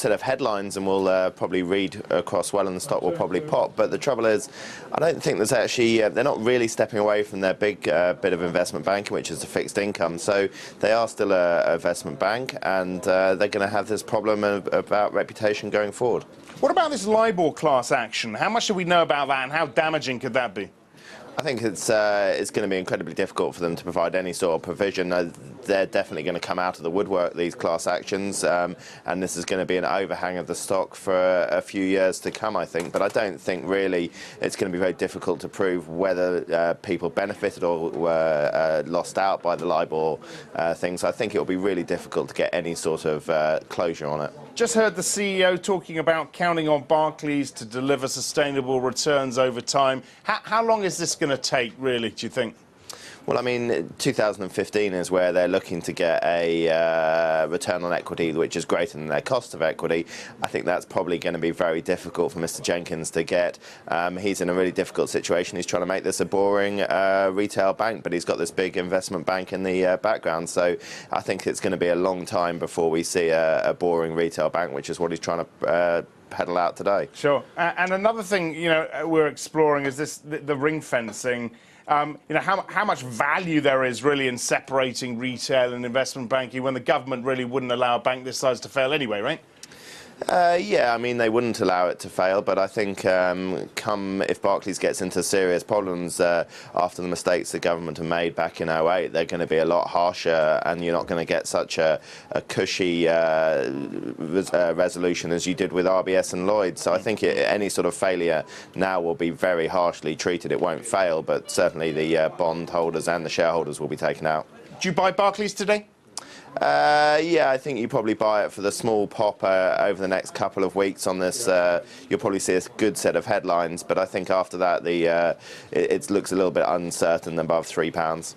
set of headlines and will probably read across well, and the stock will probably pop. But the trouble is, I don't think there's actually, they're not really stepping away from their big bit of investment banking, which is the fixed income. So they are still an investment bank, and they're going to have this problem about reputation going forward. What about this LIBOR class action? How much do we know about that, and how damaging could that be? I think it's going to be incredibly difficult for them to provide any sort of provision. They're definitely going to come out of the woodwork, these class actions, and this is going to be an overhang of the stock for a few years to come, I think. But I don't think really it's going to be very difficult to prove whether people benefited or were lost out by the LIBOR things. I think it will be really difficult to get any sort of closure on it. Just heard the CEO talking about counting on Barclays to deliver sustainable returns over time. How long is this going to take, really, do you think? Well, I mean, 2015 is where they're looking to get a return on equity which is greater than their cost of equity. I think that's probably going to be very difficult for Mr. Jenkins to get. He's in a really difficult situation. He's trying to make this a boring retail bank, but he's got this big investment bank in the background. So I think it's going to be a long time before we see a boring retail bank, which is what he's trying to peddle out today. Sure. And another thing, we're exploring is the ring fencing. How much value there is really in separating retail and investment banking when the government really wouldn't allow a bank this size to fail anyway, right? Yeah, I mean, they wouldn't allow it to fail, but I think if Barclays gets into serious problems after the mistakes the government have made back in 2008, they're going to be a lot harsher, and you're not going to get such a cushy resolution as you did with RBS and Lloyds. So I think any sort of failure now will be very harshly treated. It won't fail, but certainly the bond holders and the shareholders will be taken out. Do you buy Barclays today? Yeah, I think you probably buy it for the small pop over the next couple of weeks on this. You'll probably see a good set of headlines, but I think after that it looks a little bit uncertain above £3.